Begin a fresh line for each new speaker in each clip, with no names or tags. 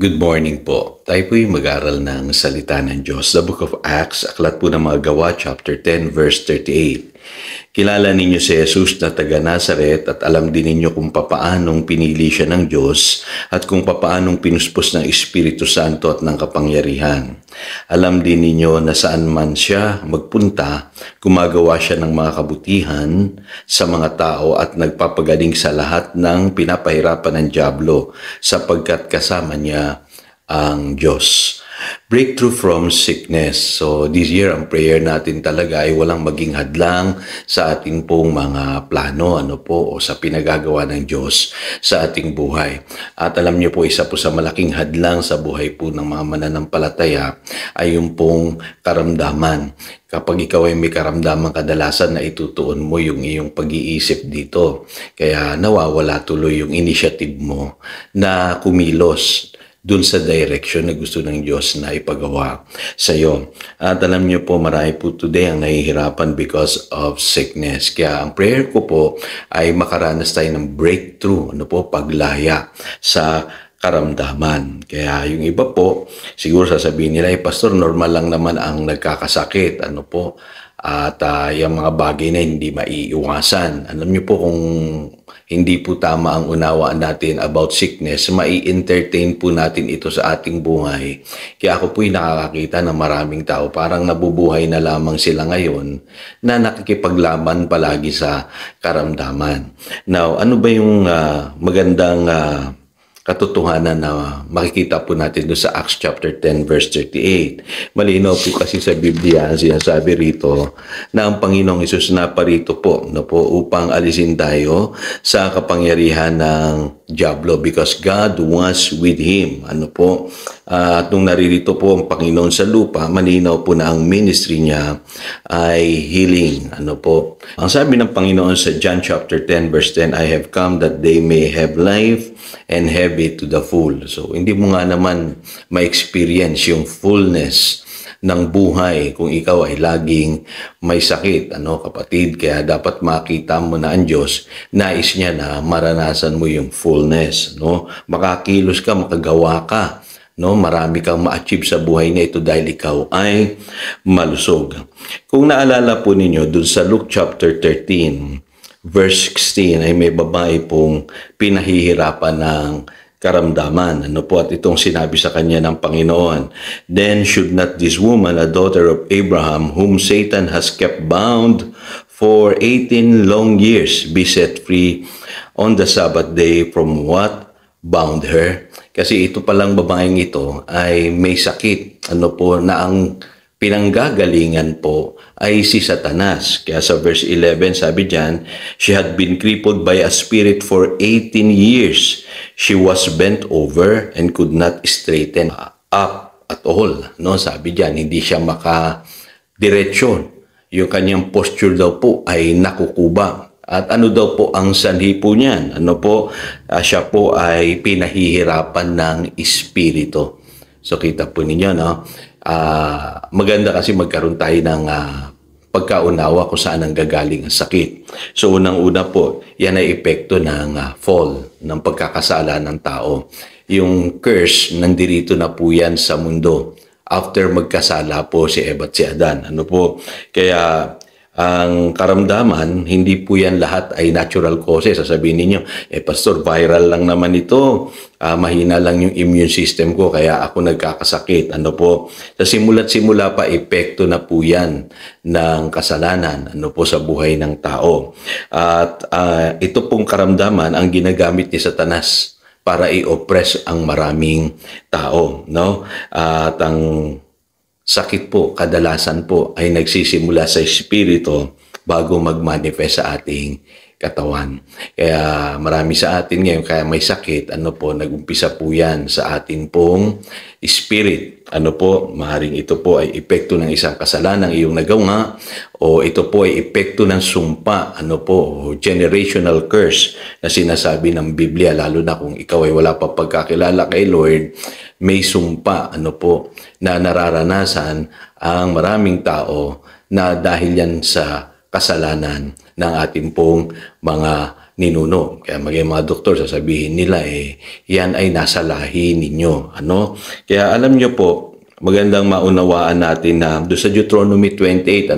Good morning po. Tayo po'y mag-aral ng salita ng Diyos. The Book of Acts, aklat po ng mga gawa, chapter 10, verse 38. Kilala ninyo si Jesus na taga Nazaret at alam din ninyo kung papaanong pinili siya ng Diyos at kung papaanong pinuspos ng Espiritu Santo at ng kapangyarihan. Alam din ninyo na saan man siya magpunta, gumagawa siya ng mga kabutihan sa mga tao at nagpapagaling sa lahat ng pinapahirapan ng dyablo sapagkat kasama niya ang Diyos. Breakthrough from sickness. So this year, ang prayer natin talaga ay walang maging hadlang sa ating pong mga plano o sa pinagagawa ng Diyos sa ating buhay. At alam niyo po, isa po sa malaking hadlang sa buhay po ng mga mananampalataya ay yung pong karamdaman. Kapag ikaw ay may karamdaman, kadalasan na itutuon mo yung iyong pag-iisip dito. Kaya nawawala tuloy yung initiative mo na kumilos dun sa direction na gusto ng Diyos na ipagawa sa iyo. At alam niyo po, marami po today ang nahihirapan because of sickness. Kaya ang prayer ko po ay makaranas tayo ng breakthrough, paglaya sa karamdaman. Kaya yung iba po, siguro sasabihin nila, Pastor, normal lang naman ang nagkakasakit. At yung mga bagay na hindi maiiwasan. Alam niyo po, kung hindi po tama ang unawaan natin about sickness, mai-entertain po natin ito sa ating buhay. Kaya ako po'y nakakakita ng maraming tao, parang nabubuhay na lamang sila ngayon na nakikipaglaban palagi sa karamdaman. Now, ano ba yung magandang katotohanan na makikita po natin doon sa Acts chapter 10 verse 38. Malinaw po kasi sa Biblia, sinasabi rito na ang Panginoong Hesus naparito po, upang alisin tayo sa kapangyarihan ng dyablo because God was with him. At nung naririto po ang Panginoon sa lupa, malinaw po na ang ministry niya ay healing. Ang sabi ng Panginoon sa John chapter 10 verse 10, I have come that they may have life and have it to the full. So, hindi mo nga naman ma-experience yung fullness ng buhay kung ikaw ay laging may sakit, kapatid. Kaya dapat makita mo na ang Diyos, nais niya na maranasan mo yung fullness, makakilos ka, makagawa ka, marami kang ma-achieve sa buhay na ito dahil ikaw ay malusog. Kung naalala po ninyo, dun sa Luke chapter 13, verse 16 ay may babae pong pinahihirapan ng karamdaman. At itong sinabi sa kanya ng Panginoon, Then should not this woman, a daughter of Abraham, whom Satan has kept bound for 18 long years, be set free on the Sabbath day from what bound her? Kasi ito palang babaeng ito ay may sakit, na ang pinanggagalingan po ay si Satanas. Kaya sa verse 11, sabi diyan, she had been crippled by a spirit for 18 years. She was bent over and could not straighten up at all. Sabi diyan, hindi siya makadiretsyon. Yung kanyang posture daw po ay nakukuba. At ano daw po ang sanhi po niyan? Siya po ay pinahihirapan ng espiritu. So kita po ninyo, maganda kasi magkaroon tayo ng pagkaunawa kung saan ang gagaling ang sakit. So unang-una po, yan ay epekto ng fall, ng pagkakasala ng tao. Yung curse, nandirito na po yan sa mundo after magkasala po si Eva at si Adan. Kaya ang karamdaman, hindi po yan lahat ay natural causes. Sasabihin ninyo, Pastor, viral lang naman ito. Mahina lang yung immune system ko, kaya ako nagkakasakit. Sa simula't simula pa, epekto na po yan ng kasalanan, sa buhay ng tao. At ito pong karamdaman, ang ginagamit ni Satanas para i-oppress ang maraming tao. At ang sakit po, kadalasan po ay nagsisimula sa espiritu bago mag-manifest sa ating katawan. Kaya marami sa atin ngayon, kaya may sakit, nag-umpisa po yan sa atin pong spirit. Maaaring ito po ay epekto ng isang kasalanang iyong nagawa o ito po ay epekto ng sumpa, generational curse na sinasabi ng Biblia, lalo na kung ikaw ay wala pa pagkakilala kay Lord, may sumpa, na nararanasan ang maraming tao na dahil yan sa kasalanan ng ating pong mga ninuno. Kaya maging mga doktor, sasabihin nila, yan ay nasa lahi ninyo. Ano? Kaya alam nyo po, magandang maunawaan natin na doon sa Deuteronomy 28,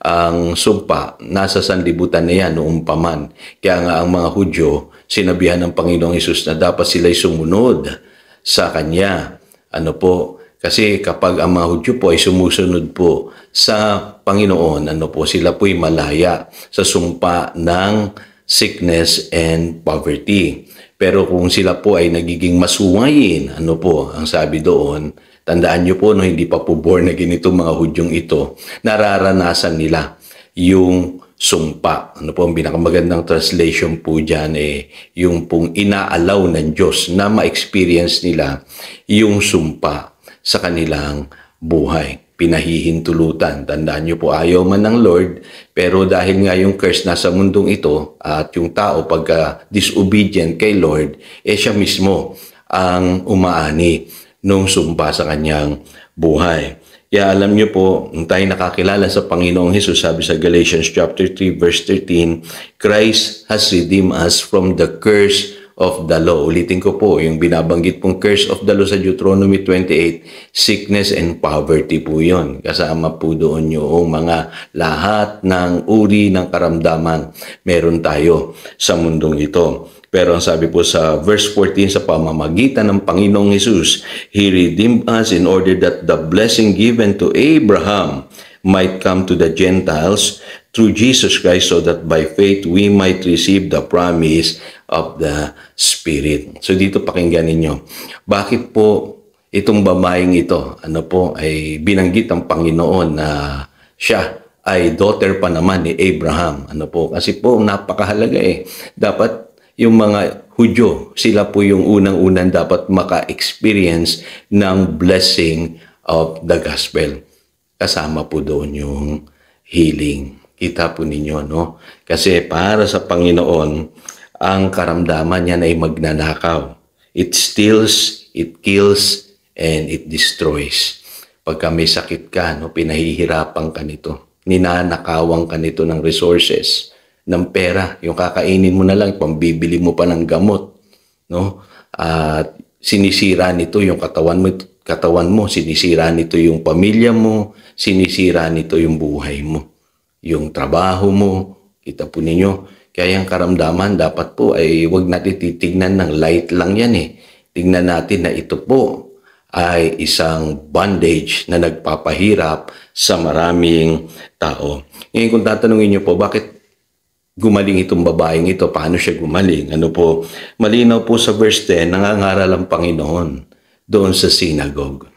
ang sumpa, nasa sanlibutan na yan noong paman. Kaya nga ang mga Hudyo, sinabihan ng Panginoong Hesus na dapat sila'y sumunod sa Kanya. Kasi kapag ang mga Hudyo po ay sumusunod po sa Panginoon, sila po'y malaya sa sumpa ng sickness and poverty. Pero kung sila po ay nagiging masuwayin, ang sabi doon, tandaan nyo po, hindi pa po born again itong mga Hudyong ito, nararanasan nila yung sumpa. Ang pinakamagandang translation po dyan, yung pong inaalaw ng Diyos na ma-experience nila yung sumpa sa kanilang buhay. Pinahihintulutan. Tandaan nyo po, ayaw man ng Lord, pero dahil nga yung curse nasa mundong ito at yung tao pagka disobedient kay Lord, siya mismo ang umaani nung sumpa sa kanyang buhay. Kaya alam nyo po, nung tayo nakakilala sa Panginoong Hesus, sabi sa Galatians chapter 3 verse 13, Christ has redeemed us from the curse of the law. Ulitin ko po, yung binabanggit pong curse of the law sa Deuteronomy 28, sickness and poverty po yun. Kasama po doon yung mga lahat ng uri ng karamdaman meron tayo sa mundong ito. Pero ang sabi po sa verse 14, sa pamamagitan ng Panginoong Hesus, He redeemed us in order that the blessing given to Abraham might come to the Gentiles through Jesus Christ, so that by faith we might receive the promise of the Spirit. So dito pakinggan ninyo, bakit po itong babaeng ito, ay binanggit ng Panginoon na siya ay daughter pa naman ni Abraham. Kasi po napakahalaga Dapat yung mga Hudyo, sila po yung unang-unang dapat maka-experience ng blessing of the gospel. Kasama po doon yung healing. Kita po ninyo, no? Kasi para sa Panginoon, ang karamdaman niya ay magnanakaw. It steals, it kills, and it destroys. Pagka may sakit ka, pinahihirapan ka nito. Ninanakawan ka nito ng resources, ng pera. Yung kakainin mo na lang, pambibili mo pa ng gamot. No? At sinisira nito yung katawan mo, sinisira nito yung pamilya mo, sinisira nito yung buhay mo, yung trabaho mo. Kita po ninyo. Kaya yung karamdaman dapat po ay huwag natin titignan ng light lang yan Tingnan natin na ito po ay isang bondage na nagpapahirap sa maraming tao. Ngayon kung tatanungin niyo po, bakit gumaling itong babaeng ito? Paano siya gumaling? Malinaw po sa verse 10, nangangaral ang Panginoon doon sa synagogue.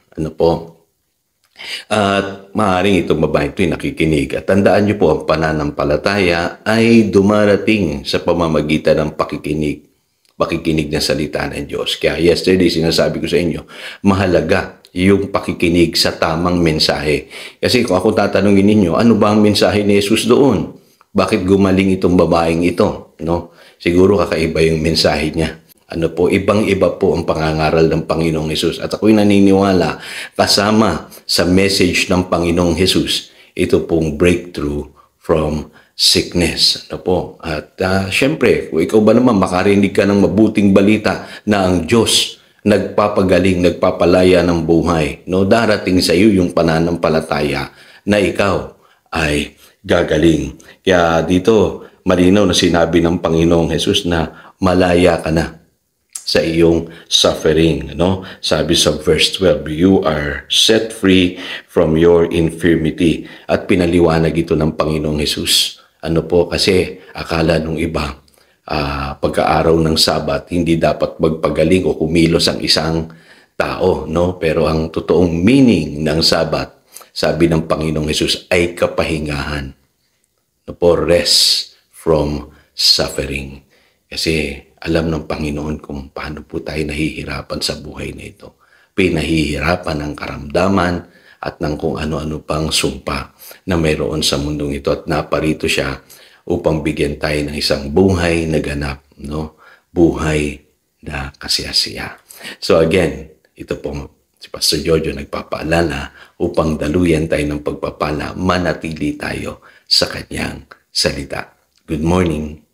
At maaaring itong babae ito ay nakikinig. At tandaan niyo po, ang pananampalataya ay dumarating sa pamamagitan ng pakikinig ng salita ng Diyos. Kaya yesterday sinasabi ko sa inyo, mahalaga yung pakikinig sa tamang mensahe. Kasi kung ako tatanungin ninyo, ano ba ang mensahe ni Jesus doon? Bakit gumaling itong babaeng ito? Siguro kakaiba yung mensahe niya. Ibang-iba po ang pangangaral ng Panginoong Hesus. At ako'y naniniwala, kasama sa message ng Panginoong Hesus, ito pong breakthrough from sickness. At syempre, kung ikaw ba naman makarinig ka ng mabuting balita na ang Diyos nagpapagaling, nagpapalaya ng buhay, darating sa iyo yung pananampalataya na ikaw ay gagaling. Kaya dito, malinaw na sinabi ng Panginoong Hesus na malaya ka na sa iyong suffering. Sabi sa verse 12, you are set free from your infirmity. At pinaliwanag ito ng Panginoong Hesus. Kasi akala nung iba, pagka-araw ng Sabat, hindi dapat magpagaling o kumilos ang isang tao. Pero ang totoong meaning ng Sabat, sabi ng Panginoong Hesus, ay kapahingahan. Rest from suffering. Kasi alam ng Panginoon kung paano po tayo nahihirapan sa buhay na ito. Pinahihirapan ng karamdaman at ng kung ano-ano pang sumpa na mayroon sa mundong ito. At naparito siya upang bigyan tayo ng isang buhay na ganap. Buhay na kasiyasiya. So again, ito po si Pastor Jojo nagpapaalala upang daluyan tayo ng pagpapala, manatili tayo sa kanyang salita. Good morning.